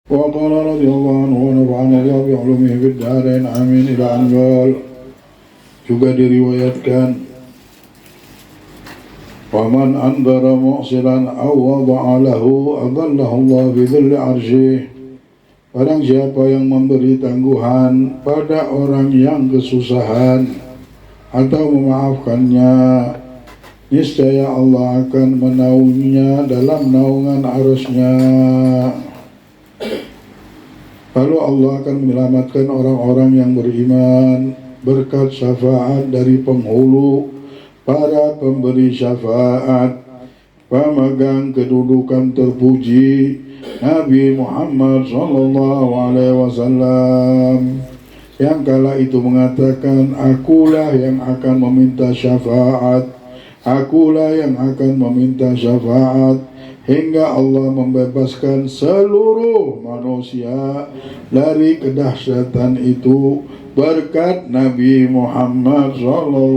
وقال رضي الله عنه ونفعنا Allah بعلومه في الدارين amin ila anqal. Juga diriwayatkan waman andara mu'silan aw wada'a lahu adallahu Allah fi dhilli arsyih. Barang siapa yang memberi tangguhan pada orang yang kesusahan atau memaafkannya, niscaya Allah akan menaunginya dalam naungan arasnya. Lalu Allah akan menyelamatkan orang-orang yang beriman berkat syafaat dari penghulu para pemberi syafaat, pemegang kedudukan terpuji Nabi Muhammad SAW, yang kala itu mengatakan, akulah yang akan meminta syafaat, akulah yang akan meminta syafaat, hingga Allah membebaskan seluruh manusia dari kedahsyatan itu berkat Nabi Muhammad SAW.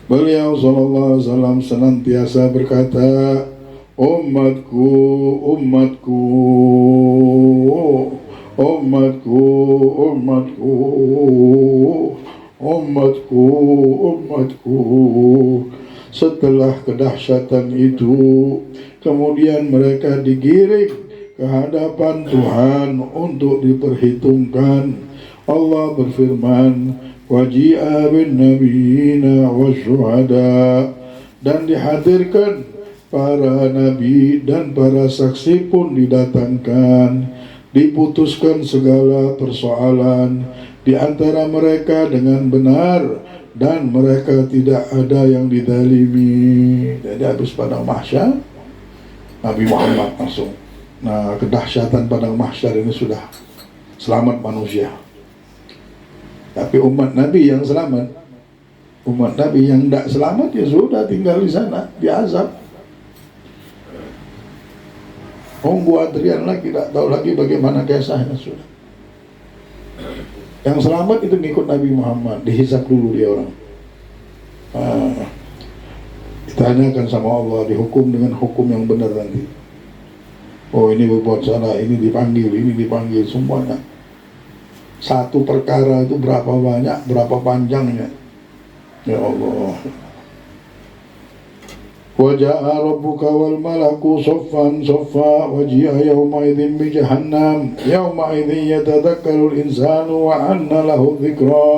Beliau SAW senantiasa berkata, umatku, umatku, umatku, umatku, umatku, umatku. Setelah kedahsyatan itu, kemudian mereka digiring ke hadapan Tuhan untuk diperhitungkan. Allah berfirman, waji'a bin nabiyina wasyuhada, dan dihadirkan para nabi dan para saksi pun didatangkan. Diputuskan segala persoalan di antara mereka dengan benar, dan mereka tidak ada yang dizalimi. Jadi habis padang mahsyar, Nabi Muhammad langsung. Nah, kedahsyatan padang mahsyar ini sudah selamat manusia. Tapi umat Nabi yang selamat, umat Nabi yang tidak selamat ya sudah tinggal di sana, diazab. Tunggu antrian lagi, tidak tahu lagi bagaimana kisahnya sudah. Yang selamat itu ngikut Nabi Muhammad, dihisab dulu dia orang. Ditanyakan sama Allah, dihukum dengan hukum yang benar nanti. Oh, ini berbuat salah, ini dipanggil semuanya. Satu perkara itu berapa banyak, berapa panjangnya. Ya Allah. وَجَاءَ رَبُّكَ وَالْمَلَكُ صَفًّا صَفًّا وَجِيءَ يَوْمَئِذٍ بِجَهَنَّمَ يَوْمَئِذٍ يَتَذَكَّرُ الْإِنسَانُ وَأَنَّى لَهُ الذِّكْرَى.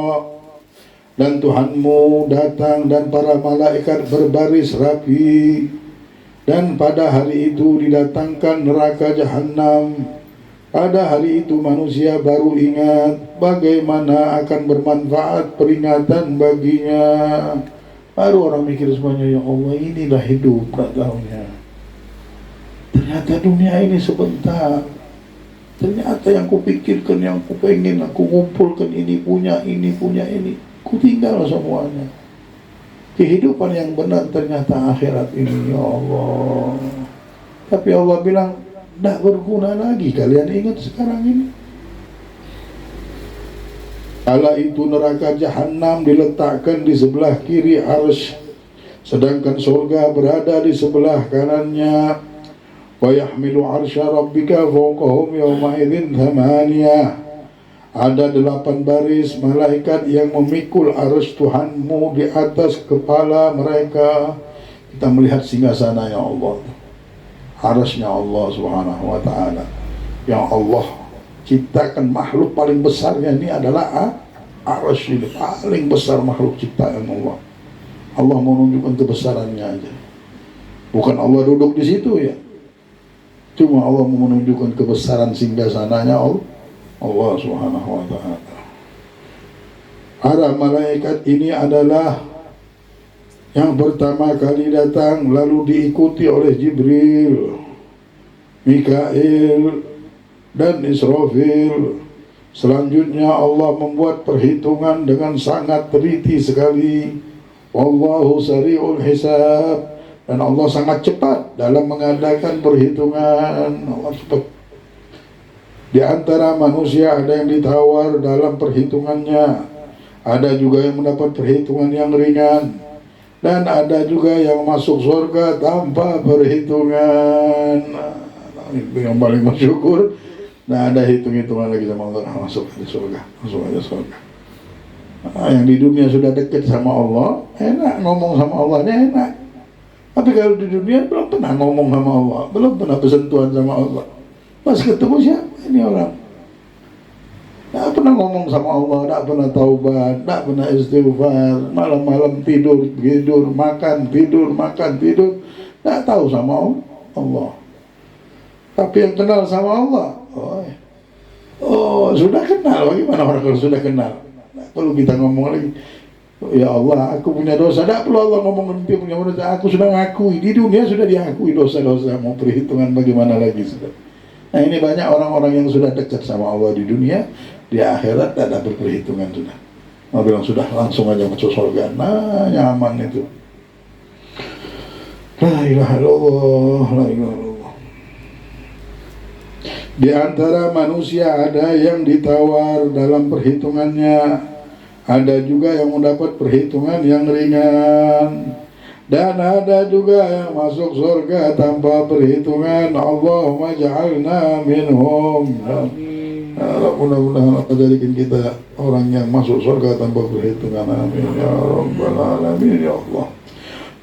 Dan Tuhanmu datang dan para malaikat berbaris rapi, dan pada hari itu didatangkan neraka Jahannam. Pada hari itu manusia baru ingat bagaimana akan bermanfaat peringatan baginya. Baru orang mikir semuanya, ya Allah, inilah hidup, tak tahunya. Ternyata dunia ini sebentar. Ternyata yang kupikirkan, yang kupengen, aku ngumpulkan ini punya ini, ku tinggal semuanya. Kehidupan yang benar ternyata akhirat ini, ya Allah. Tapi Allah bilang, tidak berguna lagi kalian ingat sekarang ini. Kala itu neraka Jahannam diletakkan di sebelah kiri arsy, sedangkan surga berada di sebelah kanannya. Wa yahmilu arsya rabbika fawqahum yawma idzin thamaniyah. Ada 8 baris malaikat yang memikul arsy Tuhanmu di atas kepala mereka. Kita melihat singgasana ya Allah, arsy-Nya Allah Subhanahu wa taala. Yang Allah ciptakan makhluk paling besarnya ini adalah arsy, ini paling besar makhluk ciptaan Allah. Allah menunjukkan kebesarannya aja. Bukan Allah duduk di situ ya. Cuma Allah menunjukkan kebesaran singgasananya Allah Subhanahu wa taala. Para malaikat ini adalah yang pertama kali datang, lalu diikuti oleh Jibril, Mikail, dan Israfil. Selanjutnya Allah membuat perhitungan dengan sangat teliti sekali. Wallahu sari'ul hisab, dan Allah sangat cepat dalam mengadakan perhitungan. Allah cepat. Di antara manusia ada yang ditawar dalam perhitungannya, ada juga yang mendapat perhitungan yang ringan, dan ada juga yang masuk surga tanpa perhitungan. itu yang paling bersyukur. Nah, ada hitung-hitungan lagi sama Allah, masuk aja surga, masuk aja surga. Nah, yang di dunia sudah dekat sama Allah, enak ngomong sama Allahnya enak. Tapi kalau di dunia belum pernah ngomong sama Allah, belum pernah bersentuhan sama Allah. Pas ketemu siapa ini orang? Tak pernah ngomong sama Allah, tak pernah taubat, tak pernah istighfar, malam-malam tidur, makan, tidur, tak tahu sama Allah. Tapi yang kenal sama Allah, sudah kenal. Bagaimana orang kalau sudah kenal? Tak perlu kita ngomong lagi. Ya Allah, aku punya dosa. Tak perlu Allah ngomong nanti punya dosa. Aku sudah ngakui di dunia, sudah diakui dosa-dosa. Mau perhitungan bagaimana lagi sudah. Nah, ini banyak orang-orang yang sudah dekat sama Allah di dunia, di akhirat tak ada berperhitungan sudah. Mau bilang sudah langsung aja masuk surga. Nah, nyaman itu. La ilaha illallah, la ilaha illallah. Di antara manusia ada yang ditawar dalam perhitungannya, ada juga yang mendapat perhitungan yang ringan, dan ada juga yang masuk surga tanpa perhitungan. Allahumma ja'alna minhum. Mudah-mudahan Allah jadikan kita orang yang masuk surga tanpa perhitungan. Amin ya rabbal alamin ya Allah.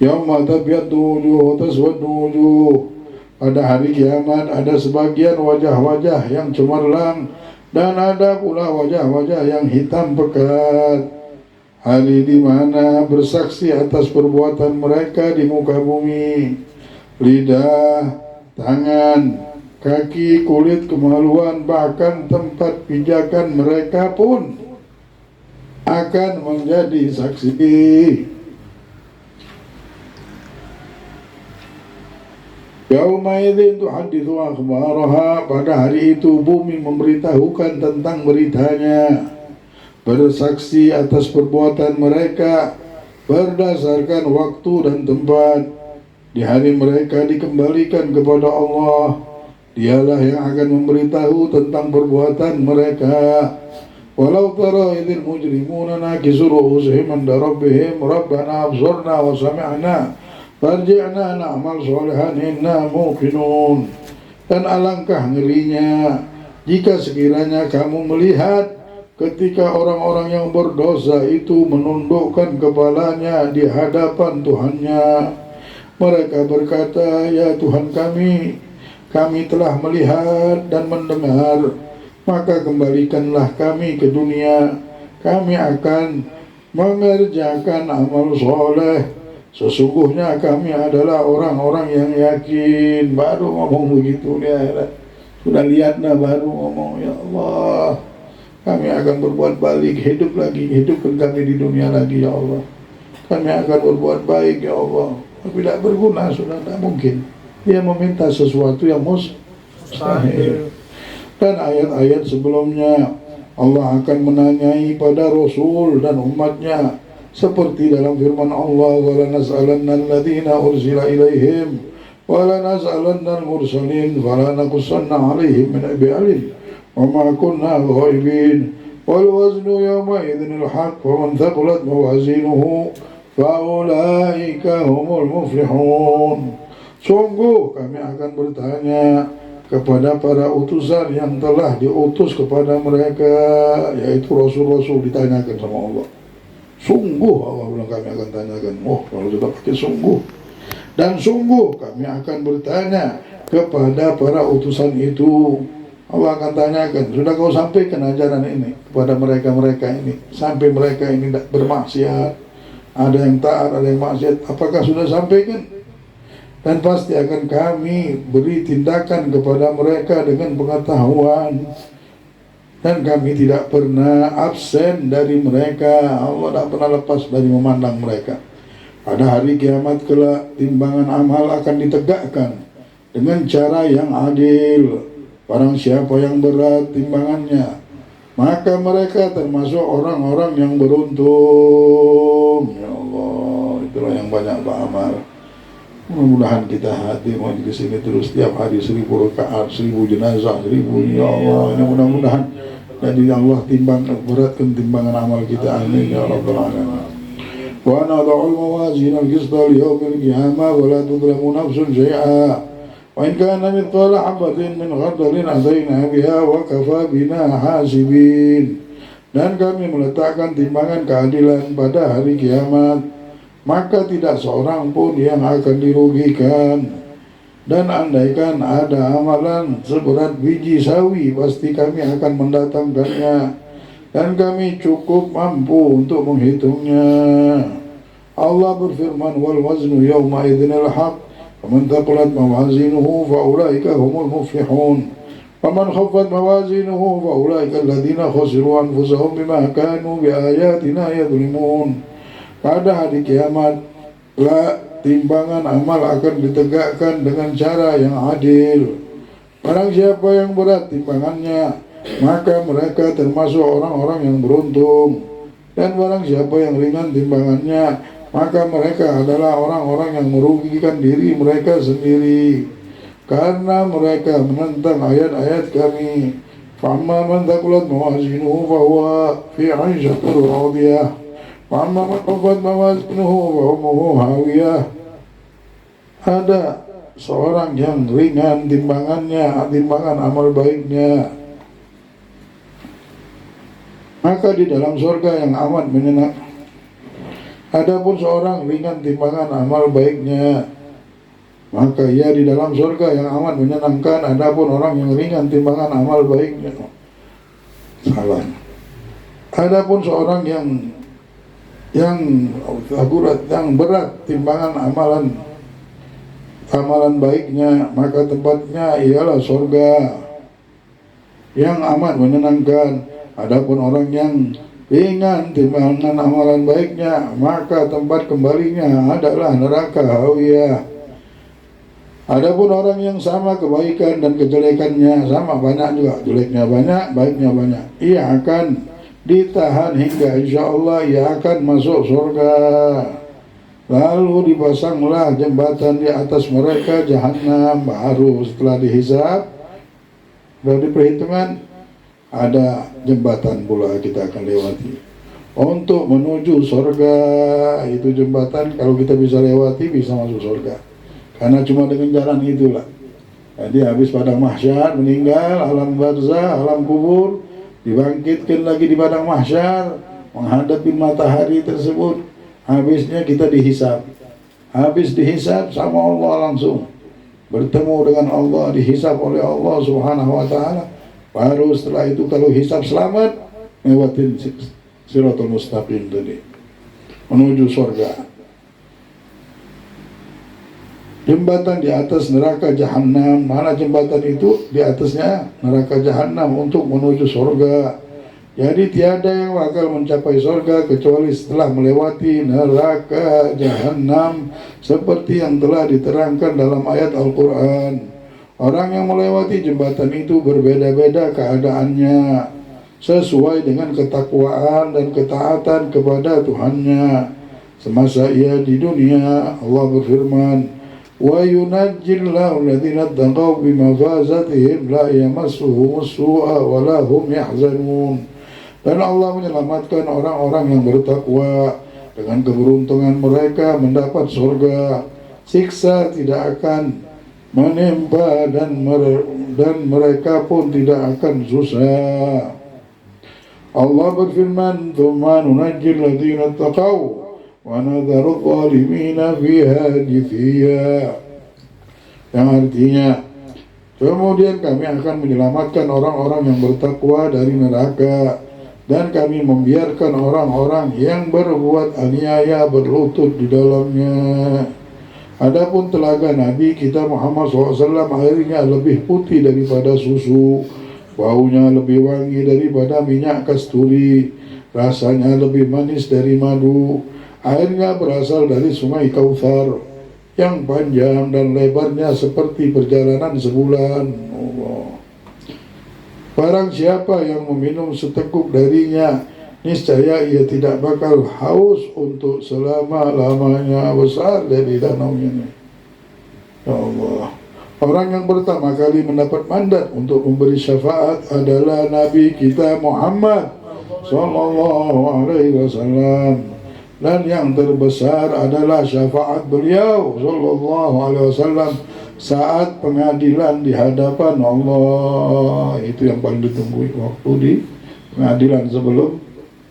Yauma tabyaddu wujuh taswaddu wujuh. Pada hari kiamat ada sebagian wajah-wajah yang cemerlang dan ada pula wajah-wajah yang hitam pekat. Hari di mana bersaksi atas perbuatan mereka di muka bumi, lidah, tangan, kaki, kulit, kemaluan, bahkan tempat pijakan mereka pun akan menjadi saksi. Yaumaidin tuhadithu akhbaraha. Pada hari itu bumi memberitahukan tentang beritanya, bersaksi atas perbuatan mereka berdasarkan waktu dan tempat. Di hari mereka dikembalikan kepada Allah, dialah yang akan memberitahu tentang perbuatan mereka. Walau tara idil mujrimuna nakisu ru'usihim 'inda rabbihim rabbana absarna wa sami'na farji'na na'mal sholihan inna muqinun. Dan alangkah ngerinya jika sekiranya kamu melihat ketika orang-orang yang berdosa itu menundukkan kepalanya di hadapan Tuhannya. Mereka berkata, ya Tuhan kami telah melihat dan mendengar, maka kembalikanlah kami ke dunia, kami akan mengerjakan amal soleh. Sesungguhnya kami adalah orang-orang yang yakin. Baru ngomong begitu di akhirat. Sudah lihat nah baru ngomong, ya Allah, kami akan berbuat balik, hidup lagi, hidupkan kami di dunia lagi ya Allah. Kami akan berbuat baik ya Allah. Tapi tidak berguna, sudah tidak mungkin. Dia meminta sesuatu yang mustahil. Dan ayat-ayat sebelumnya Allah akan menanyai pada Rasul dan umatnya, seperti dalam firman Allah, wala nas'alanna alladhina ursila ilaihim wala nas'alanna al-mursalin wala naqussanna alaihim min abi'alin wa ma kunna ghaibin wal waznu yawma idhin al-haq wa man thaqulat mawazinuhu fa ulaika humul muflihun. Sungguh kami akan bertanya kepada para utusan yang telah diutus kepada mereka, yaitu Rasul-Rasul, ditanyakan sama Allah. Sungguh Allah bilang kami akan tanyakan. Kalau sudah pakai sungguh. Dan sungguh kami akan bertanya kepada para utusan itu. Allah akan tanyakan, sudah kau sampaikan ajaran ini kepada mereka-mereka ini, sampai mereka ini tidak bermaksiat, ada yang taat, ada yang maksiat, apakah sudah sampaikan? Dan pasti akan kami beri tindakan kepada mereka dengan pengetahuan. Dan kami tidak pernah absen dari mereka. Allah tidak pernah lepas dari memandang mereka. Pada hari kiamat kelak, timbangan amal akan ditegakkan dengan cara yang adil. Barang siapa yang berat timbangannya, maka mereka termasuk orang-orang yang beruntung. Ya Allah, itulah yang banyak beramal. Mudah-mudahan kita hadir majlis ini terus setiap hari 1000 rakaat, 1000 jenazah, 1000. Ya Allah, ini mudah-mudahan jadi Allah beratkan timbangan amal kita. Amin ya rabbal alamin. Wa nad'u al-mawazin al-qista li yawmil qiyamah wa la tudlamu nafsun syai'a wa in kana mithqala habatin min khardalin ataina biha wa kafa bina hasibin. Dan kami meletakkan timbangan keadilan pada hari kiamat, maka tidak seorang pun yang akan dirugikan. Dan andaikan ada amalan seberat biji sawi, pasti kami akan mendatangkannya, dan kami cukup mampu untuk menghitungnya. Allah berfirman, wal waznu yawma idzinil haq, faman thaqulat mawazinuhu fa ulaika humul muflihun, faman khaffat mawazinuhu fa ulaika alladziina khasiru anfusahum bima kanu biayatina yadhlimun. Pada hari kiamat, timbangan amal akan ditegakkan dengan cara yang adil. Barang siapa yang berat timbangannya, maka mereka termasuk orang-orang yang beruntung. Dan barang siapa yang ringan timbangannya, maka mereka adalah orang-orang yang merugikan diri mereka sendiri, karena mereka menentang ayat-ayat kami. Fa'amma man thaqulat mawazinuhu fahuwa fi 'ishatin radiyah, wa'amma man khaffat mawazinuhu fa ummuhu hawiyah. Ada seorang yang ringan timbangannya, timbangan amal baiknya, maka di dalam surga yang amat menyenangkan. Adapun seorang ringan timbangan amal baiknya, maka ia di dalam surga yang amat menyenangkan. Adapun orang yang ringan timbangan amal baiknya, salah. Adapun seorang yang akurat, yang berat timbangan amalan baiknya, maka tempatnya ialah surga yang amat menyenangkan. Adapun orang yang ringan timbangan amalan baiknya, maka tempat kembalinya adalah neraka hawiyah. Adapun orang yang sama kebaikan dan kejelekannya sama banyak juga, jeleknya banyak, baiknya banyak, ia akan ditahan hingga insyaallah ia akan masuk surga. Lalu dipasanglah jembatan di atas mereka jahanam. Baru setelah dihisab, dari perhitungan, ada jembatan pula kita akan lewati untuk menuju surga. Itu jembatan, kalau kita bisa lewati bisa masuk surga, karena cuma dengan jalan itulah. Jadi habis padang mahsyar, meninggal, alam barzah, alam kubur, dibangkitkan lagi di padang mahsyar, menghadapi matahari tersebut. Habisnya kita dihisab. Habis dihisab sama Allah, langsung bertemu dengan Allah, dihisab oleh Allah Subhanahu wa ta'ala. Baru setelah itu kalau hisab selamat, lewatin Siratul Mustaqim tadi, menuju surga. Jembatan di atas neraka jahanam. Mana jembatan itu? Di atasnya neraka jahanam untuk menuju surga. Jadi tiada yang bakal mencapai surga kecuali setelah melewati neraka jahanam, seperti yang telah diterangkan dalam ayat Al-Quran. Orang yang melewati jembatan itu berbeda-beda keadaannya, sesuai dengan ketakwaan dan ketaatan kepada Tuhannya. Semasa ia di dunia, Allah berfirman, wa yunajjillahu alladhina taqaw bimafazatihim la yamassuhum as-su'a wa la hum yahzanun. Dan Allah menyelamatkan orang-orang yang bertakwa. Dengan keberuntungan mereka mendapat surga, siksa tidak akan menimpa dan mereka pun tidak akan susah. Allah berfirman, "Tsumma nunajjil ladzina taqaw wa nadharu adh-dhalimina fiha jithiya." Yang artinya, kemudian kami akan menyelamatkan orang-orang yang bertakwa dari neraka, dan kami membiarkan orang-orang yang berbuat aniaya berlutut di dalamnya. Adapun telaga Nabi kita Muhammad SAW airnya lebih putih daripada susu, baunya lebih wangi daripada minyak kasturi, rasanya lebih manis dari madu. Airnya berasal dari sungai Kautsar yang panjang dan lebarnya seperti perjalanan sebulan. Allah. Barang siapa yang meminum seteguk darinya, niscaya ia tidak bakal haus untuk selama-lamanya. Besar dari danau ini, ya Allah. Orang yang pertama kali mendapat mandat untuk memberi syafaat adalah Nabi kita Muhammad Sallallahu Alaihi Wasallam, dan yang terbesar adalah syafaat beliau Sallallahu Alaihi Wasallam saat pengadilan di hadapan Allah. Itu yang paling ditunggu waktu di pengadilan sebelum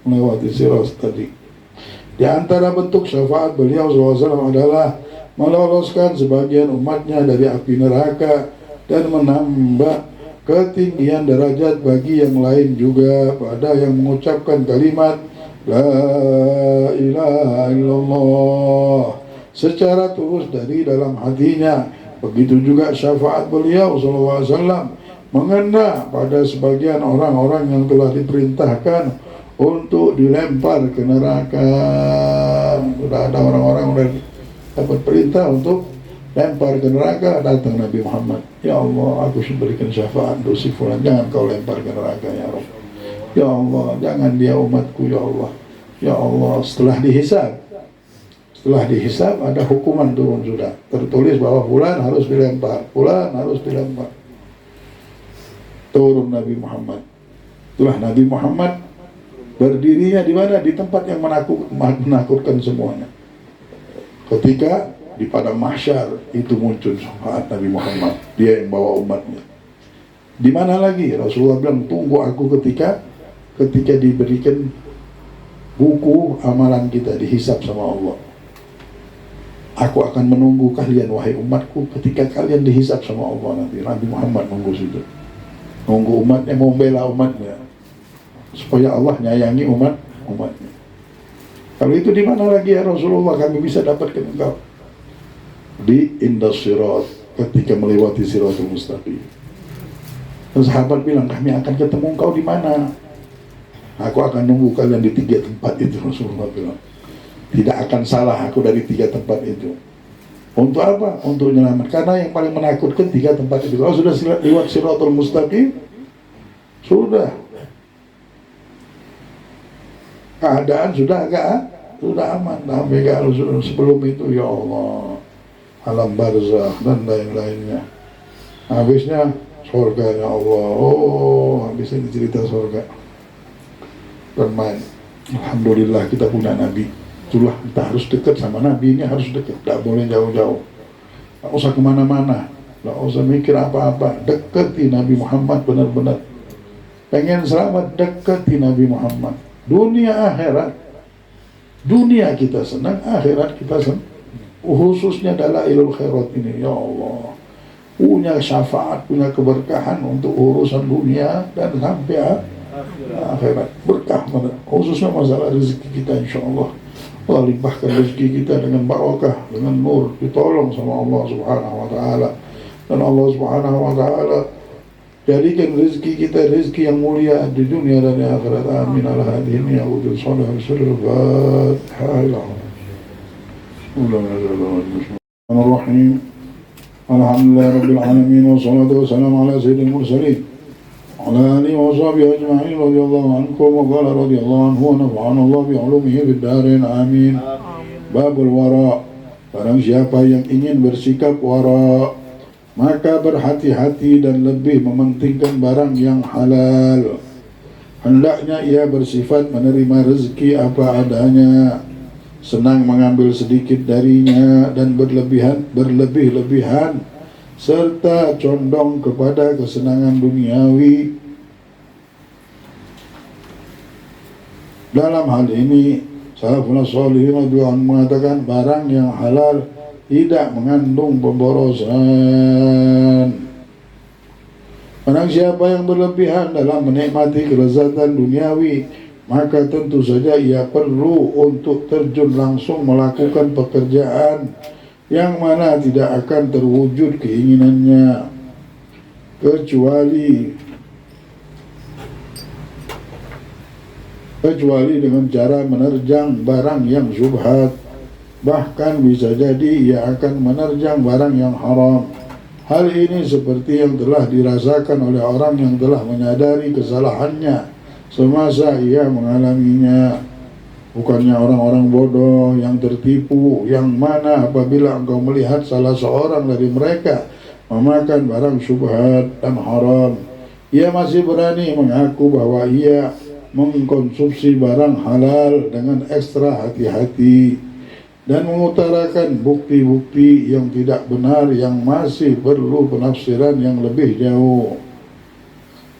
melewati sirat tadi. Di antara bentuk syafaat beliau SAW adalah meloloskan sebagian umatnya dari api neraka dan menambah ketinggian derajat bagi yang lain juga pada yang mengucapkan kalimat La ilaha illallah secara tulus dari dalam hatinya. Begitu juga syafaat beliau SAW mengena pada sebagian orang-orang yang telah diperintahkan untuk dilempar ke neraka. Sudah ada orang-orang yang dapat perintah untuk lempar ke neraka, datang Nabi Muhammad, ya Allah, aku berikan syafaat untuk si fulan, jangan kau lempar ke neraka ya Rabb. Ya Allah, jangan dia umatku ya Allah. Ya Allah, setelah dihisab ada hukuman turun sudah. Tertulis bahwa fulan harus dilempar, fulan harus dilempar. Turun Nabi Muhammad. Itulah Nabi Muhammad berdirinya di mana? Di tempat yang menakutkan semuanya. Ketika di padang mahsyar itu muncul syafaat Nabi Muhammad, dia yang bawa umatnya. Di mana lagi? Rasulullah bilang, tunggu aku ketika diberikan buku amalan kita dihisab sama Allah. Aku akan menunggu kalian wahai umatku ketika kalian dihisab sama Allah nanti. Nabi Muhammad nunggu situ, nunggu umatnya, membela umatnya supaya Allah nyayangi umatnya. Kalau itu di mana lagi ya Rasulullah kami bisa dapatkan engkau? Di indas sirat, ketika melewati siratul mustaqim. Dan sahabat bilang, kami akan ketemu engkau di mana? Aku akan nunggu kalian di 3 tempat itu. Rasulullah bilang, tidak akan salah aku dari 3 tempat itu. Untuk apa? Untuk menyelamatkan. Karena yang paling menakutkan 3 tempat itu. Kalau sudah lewat siratul mustaqim, sudah keadaan sudah aman. Sampai kalau sebelum itu ya Allah, alam barzakh dan lain-lainnya. Habisnya surga ya Allah. Oh, habisnya cerita surga. Bermain. Alhamdulillah kita punya Nabi. Itulah kita harus dekat sama Nabi, ini harus dekat. Tidak boleh jauh-jauh. Tidak usah kemana-mana. Tidak usah mikir apa-apa. Dekati Nabi Muhammad benar-benar. Pengen selamat, dekati Nabi Muhammad. Dunia akhirat. Dunia kita senang, akhirat kita senang. Khususnya dalailul khairat ini, ya Allah, punya syafaat, punya keberkahan untuk urusan dunia dan sampai akhirat. Berkah, khususnya masalah rezeki kita, insya Allah. Allah limpahkan rezeki kita dengan barakah, dengan nur, ditolong sama Allah Subhanahu wa Ta'ala. Dan Allah Subhanahu wa Ta'ala jadikan rezeki kita rezeki yang mulia di dunia dan di akhirat. Amin. Ala hadihin ya wujud salih al-Fatihah. Bismillahirrahmanirrahim. Alhamdulillah Rabbil Alamin. Wassalatu wassalamu ala sayyidil mursalin ala alihi wa sahbihi ajma'in radiyallahu ankum wa qala radiyallahu anhu wa nafa'ana Allah bi'ulumihi fid dharain. Amin. Babul wara. Barang siapa yang ingin bersikap wara, maka berhati-hati dan lebih mementingkan barang yang halal. Hendaknya ia bersifat menerima rezeki apa adanya, senang mengambil sedikit darinya dan berlebih-lebihan, serta condong kepada kesenangan duniawi. Dalam hal ini salafun shalihin mengatakan barang yang halal tidak mengandung pemborosan. Barang siapa yang berlebihan dalam menikmati kelezatan duniawi, maka tentu saja ia perlu untuk terjun langsung melakukan pekerjaan yang mana tidak akan terwujud keinginannya, kecuali dengan cara menerjang barang yang syubhat. Bahkan bisa jadi ia akan menerjang barang yang haram. Hal ini seperti yang telah dirasakan oleh orang yang telah menyadari kesalahannya semasa ia mengalaminya. Bukannya orang-orang bodoh yang tertipu, yang mana apabila engkau melihat salah seorang dari mereka memakan barang syubhat dan haram, ia masih berani mengaku bahwa ia mengkonsumsi barang halal dengan ekstra hati-hati. dan mengutarakan bukti-bukti yang tidak benar yang masih perlu penafsiran yang lebih jauh.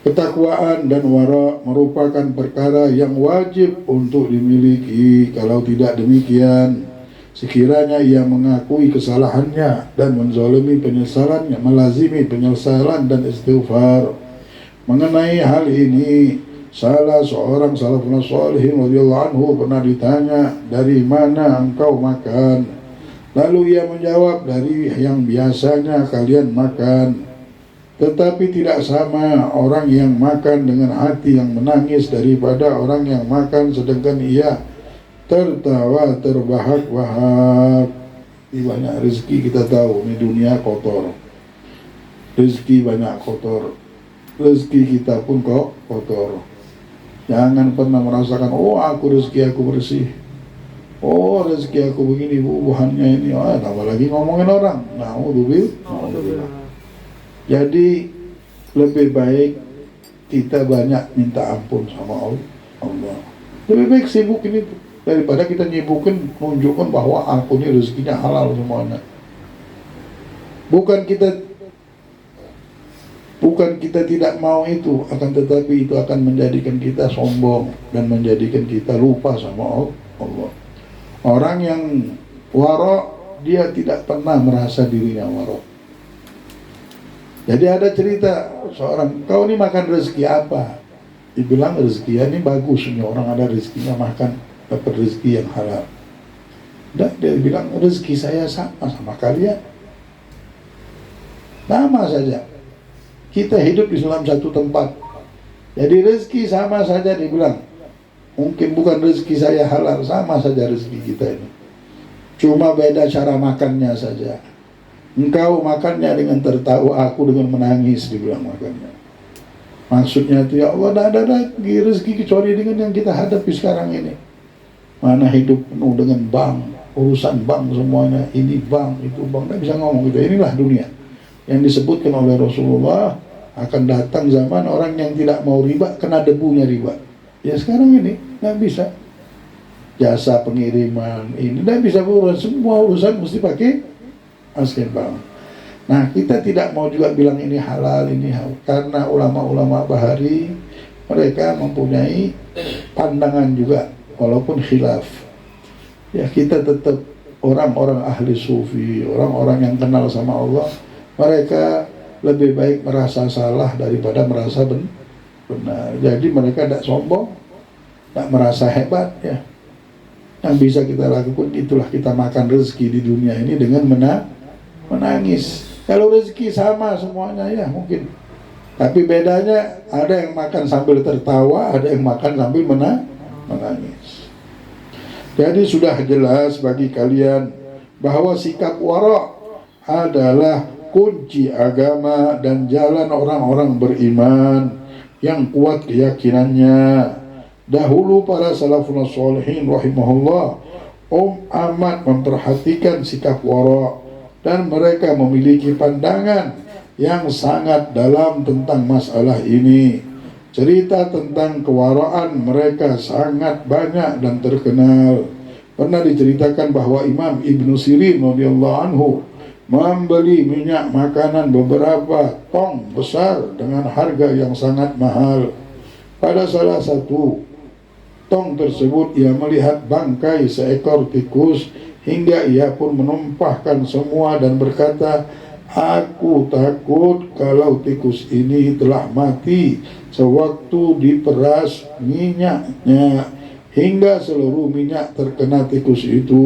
Ketakwaan dan wara merupakan perkara yang wajib untuk dimiliki. Kalau tidak demikian, sekiranya ia mengakui kesalahannya dan menzalimi penyesalannya, melazimi penyesalan dan istighfar. Mengenai hal ini, salah seorang salafun shalihin radhiyallahu anhu pernah ditanya, dari mana engkau makan? Lalu ia menjawab, dari yang biasanya kalian makan. Tetapi tidak sama orang yang makan dengan hati yang menangis daripada orang yang makan sedangkan ia tertawa terbahak-bahak. Ini banyak rezeki, kita tahu ini dunia kotor, rezeki banyak kotor, rezeki kita pun kok kotor. Jangan pernah merasakan, oh aku rezeki aku bersih, oh rezeki aku begini, buhannya ini, tambah lagi ngomongin orang. Naudzubillah. Jadi lebih baik kita banyak minta ampun sama Allah. Lebih baik sibukin itu daripada kita nyibukin menunjukkan bahwa aku ini rezekinya halal semuanya. Bukan kita tidak mau itu, akan tetapi itu akan menjadikan kita sombong dan menjadikan kita lupa sama Allah. Orang yang wara, dia tidak pernah merasa dirinya wara. Jadi ada cerita seorang, kau ini makan rezeki apa? Dibilang rezeki ini bagus, ini orang ada rezekinya makan, dapat rezeki yang halal. Dan dia bilang, rezeki saya sama kalian, sama saja. Kita hidup di dalam satu tempat, jadi rezeki sama saja. Dibilang, mungkin bukan rezeki saya halal, sama saja rezeki kita ini, cuma beda cara makannya saja. Engkau makannya dengan tertawa, aku dengan menangis, dibilang makannya. Maksudnya itu, ya Allah, tidak ada lagi rezeki kecuali dengan yang kita hadapi sekarang ini. Mana hidup penuh dengan bank, urusan bank semuanya, ini bank, itu bank, tidak bisa ngomong gitu. Inilah dunia yang disebutkan oleh Rasulullah, akan datang zaman orang yang tidak mau riba, kena debunya riba. Ya sekarang ini, tidak bisa. Jasa pengiriman, ini tidak bisa berurusan, semua urusan mesti pakai asken bank. Nah, kita tidak mau juga bilang ini halal, ini halal, karena ulama-ulama bahari mereka mempunyai pandangan juga, walaupun khilaf. Ya, kita tetap orang-orang ahli sufi, orang-orang yang kenal sama Allah, mereka lebih baik merasa salah daripada merasa benar. Jadi mereka tidak sombong, tidak merasa hebat, ya. Yang bisa kita lakukan itulah, kita makan rezeki di dunia ini dengan menangis. Kalau rezeki sama semuanya, ya mungkin. Tapi bedanya ada yang makan sambil tertawa, ada yang makan sambil menangis. Jadi sudah jelas bagi kalian bahwa sikap wara adalah kunci agama dan jalan orang-orang beriman yang kuat keyakinannya. Dahulu para salafun shalihin rahimahullah amat memperhatikan sikap wara, dan mereka memiliki pandangan yang sangat dalam tentang masalah ini. Cerita tentang kewaraan mereka sangat banyak dan terkenal. Pernah diceritakan bahwa Imam Ibnu Sirin radhiyallahu anhu membeli minyak makanan beberapa tong besar dengan harga yang sangat mahal. Pada salah satu tong tersebut ia melihat bangkai seekor tikus, hingga ia pun menumpahkan semua dan berkata, aku takut kalau tikus ini telah mati sewaktu diperas minyaknya, hingga seluruh minyak terkena tikus itu.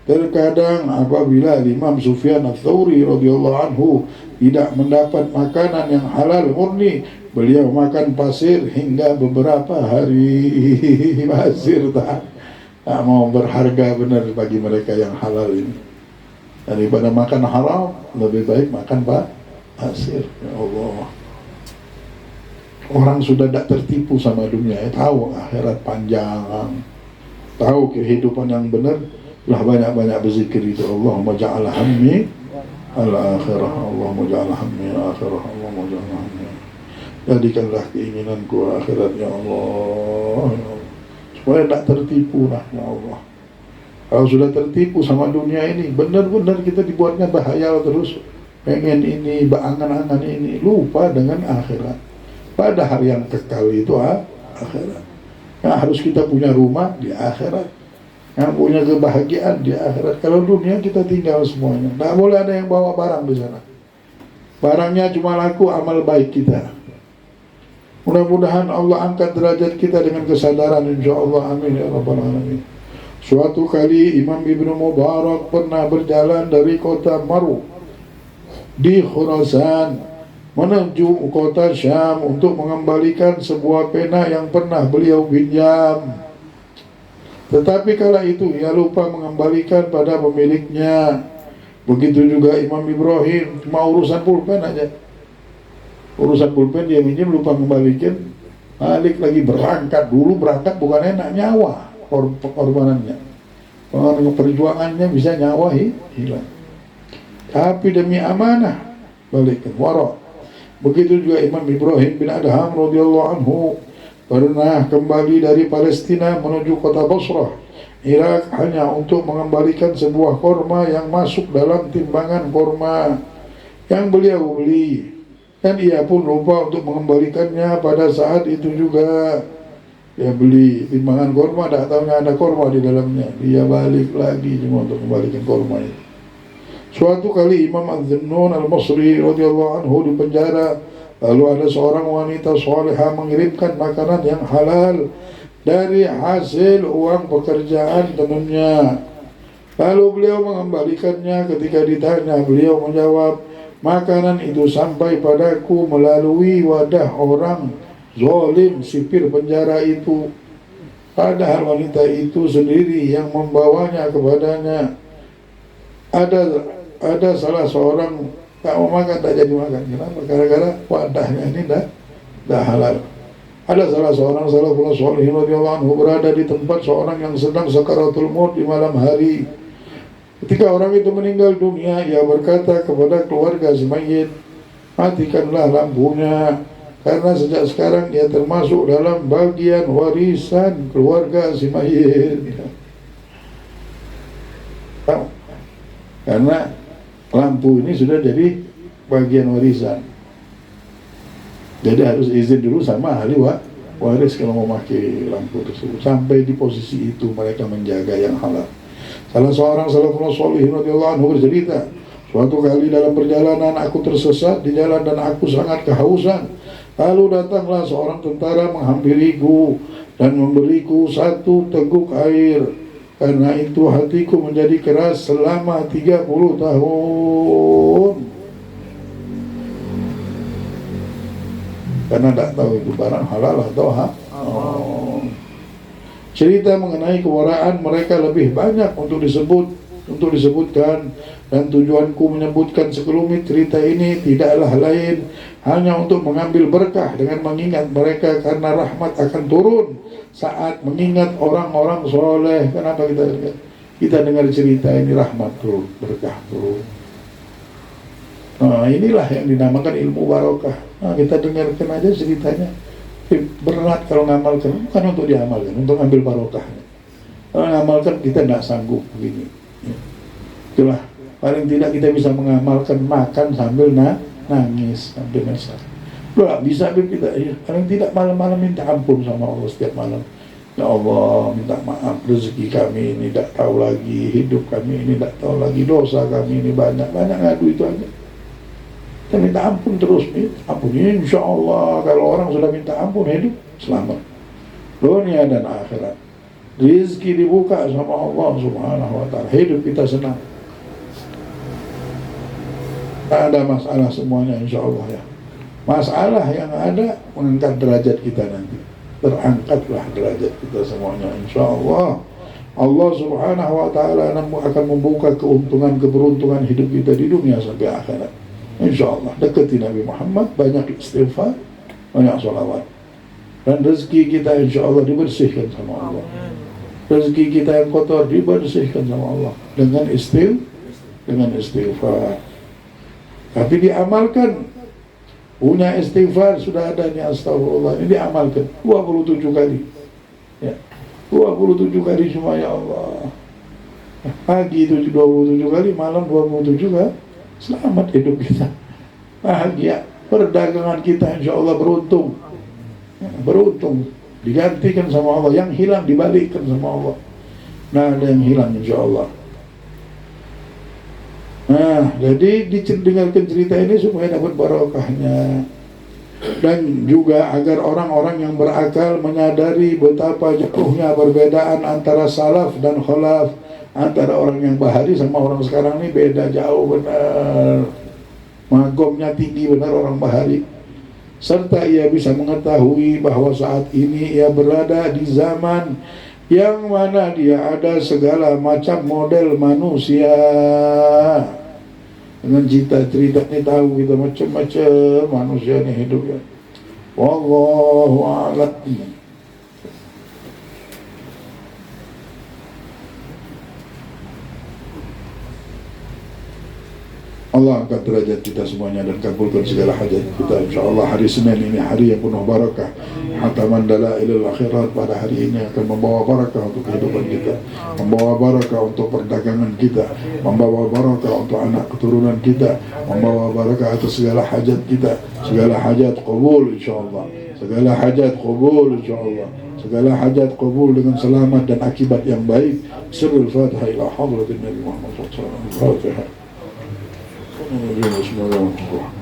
Terkadang apabila Imam Sufyan Ats-Tsauri radhiyallahu anhu tidak mendapat makanan yang halal murni, beliau makan pasir hingga beberapa hari. Pasir tak mau berharga benar bagi mereka yang halal ini. Daripada makan haram, lebih baik makan pasir. Ya Allah. Orang sudah tidak tertipu sama dunia, tahu akhirat panjang, tahu kehidupan yang benar, lah banyak-banyak berzikir itu. Allahumma ja'al hammi al-akhirah, Allahumma ja'al hammi al-akhirah, Allahumma ja'al hammi. Jadikanlah keinginanku akhirat, ya Allah, ya Allah. Supaya tak tertipu lah, ya Allah. Kalau sudah tertipu sama dunia ini, benar-benar kita dibuatnya bahaya terus. Pengen ini, berangan-angan ini, lupa dengan akhirat. Padahal yang kekal itu akhirat. Yang harus kita punya rumah di akhirat, yang punya kebahagiaan di akhirat. Kalau dunia kita tinggal semuanya. Nggak boleh ada yang bawa barang di sana. Barangnya cuma laku amal baik kita. Mudah-mudahan Allah angkat derajat kita dengan kesadaran, insyaallah. Amin ya rabbal alamin. Suatu kali Imam Ibnu Mubarak pernah berjalan dari kota Maru di Khurasan menuju kota Syam untuk mengembalikan sebuah pena yang pernah beliau pinjam. Tetapi kala itu ia lupa mengembalikan pada pemiliknya. Begitu juga Imam Ibrahim, cuma urusan pulpen aja. Urusan pulpen dia minjem, lupa mengembalikan. Balik lagi berangkat. Dulu berangkat bukan enak, nyawa korbanannya. Perjuangannya bisa nyawa hilang. Tapi demi amanah balikkan wara. Begitu juga Imam Ibrahim bin Adham radhiyallahu anhu pernah kembali dari Palestina menuju kota Basrah, Irak, hanya untuk mengembalikan sebuah korma yang masuk dalam timbangan korma yang beliau beli, dan ia pun lupa untuk mengembalikannya pada saat itu juga. Dia beli timbangan korma, tak tahunya ada korma di dalamnya. Dia balik lagi cuma untuk kembalikan korma itu. Suatu kali Imam Az-Zunnun Al-Basri radhiyallahu anhu di penjara. Lalu ada seorang wanita salihah mengirimkan makanan yang halal dari hasil uang pekerjaan tenunnya. Lalu beliau mengembalikannya. Ketika ditanya, beliau menjawab, makanan itu sampai padaku melalui wadah orang zalim sipir penjara itu. Padahal wanita itu sendiri yang membawanya kepadanya. Ada salah seorang tak mau makan, tak jadi makan. Kenapa? Gara-gara wadahnya ini dah halal. Ada salah seorang salafus shalihin radhiyallahu anhu berada di tempat seorang yang sedang sakaratul maut di malam hari. Ketika orang itu meninggal dunia, ia berkata kepada keluarga si mayit, matikanlah lampunya, karena sejak sekarang ia termasuk dalam bagian warisan keluarga si mayit. Karena lampu ini sudah jadi bagian warisan. Jadi harus izin dulu sama ahli waris kalau mau pakai lampu tersebut. Sampai di posisi itu mereka menjaga yang halal. Salah seorang salafus shalihin radhiyallahu anhu bercerita, suatu kali dalam perjalanan aku tersesat di jalan dan aku sangat kehausan. Lalu datanglah seorang tentara menghampiriku dan memberiku satu teguk air. Karena itu hatiku menjadi keras selama 30 tahun. Karena tak tahu itu barang halal atau haram. Cerita mengenai kewaraan mereka lebih banyak untuk disebutkan, dan tujuanku menyebutkan sekelumit cerita ini tidaklah lain hanya untuk mengambil berkah dengan mengingat mereka, karena rahmat akan turun saat mengingat orang-orang soleh. Kenapa kita dengar cerita ini, rahmat turun, berkah turun. Nah, inilah yang dinamakan ilmu barokah. Nah, kita dengarkan aja ceritanya. Berat kalau ngamalkan, bukan untuk diamalkan, untuk ambil barokahnya. Kalau ngamalkan kita tidak sanggup begini. Itulah, paling tidak kita bisa mengamalkan makan sambil nangis, sambil mesra. Loh, bisa kita, ya, paling tidak malam-malam minta ampun sama Allah setiap malam. Ya Allah, minta maaf, rezeki kami ini tidak tahu lagi, hidup kami ini tidak tahu lagi, dosa kami ini banyak ngadu itu aja. Kita minta ampun terus, ampun. Insya Allah kalau orang sudah minta ampun, hidup selamat dunia dan akhirat. Rizki dibuka sama Allah subhanahu wa ta'ala, hidup kita senang. Tak ada masalah semuanya, insya Allah ya. Masalah yang ada mengangkat derajat kita nanti. Terangkatlah derajat kita semuanya, insya Allah. Allah subhanahu wa ta'ala akan membuka keberuntungan hidup kita di dunia sampai akhirat. Insya Allah. Dekati Nabi Muhammad, banyak istighfar, banyak sholawat, dan rezeki kita insya Allah dibersihkan sama Allah. Rezeki kita yang kotor dibersihkan sama Allah dengan istighfar. Tapi diamalkan. Punya istighfar sudah ada nih, astagfirullah, ini diamalkan 27 kali ya. 27 kali cuma, ya Allah, Pagi 27 kali, malam 27 kali. Selamat hidup kita, bahagia. Perdagangan kita insya Allah beruntung, beruntung, digantikan sama Allah. Yang hilang dibalikkan sama Allah. Nah, ada yang hilang insya Allah. Nah, jadi dengarkan cerita ini supaya dapat barokahnya. Dan juga agar orang-orang yang berakal menyadari betapa jauhnya perbedaan antara salaf dan khalaf, antara orang yang bahari sama orang sekarang ini beda jauh benar. Magomnya tinggi benar orang bahari. Serta ia bisa mengetahui bahwa saat ini ia berada di zaman yang mana dia ada segala macam model manusia. Dengan cerita ini tahu kita macam-macam manusia ini hidupnya. Wallahu a'lam. Allah angkat derajat kita semuanya dan kabulkan segala hajat kita. InsyaAllah hari Senin ini hari yang penuh barakah. Hataman dalailul akhirat pada hari ini akan membawa barakah untuk kehidupan kita, membawa barakah untuk perdagangan kita, membawa barakah untuk anak keturunan kita, membawa barakah atas segala hajat kita. Segala hajat qabul insyaAllah, segala hajat qabul insyaAllah, segala hajat qabul dengan selamat dan akibat yang baik. Sirrul Fatihah ila hadratin Nabi Muhammad sallallahu alaihi wasallam. Bismillahirrahmanirrahim.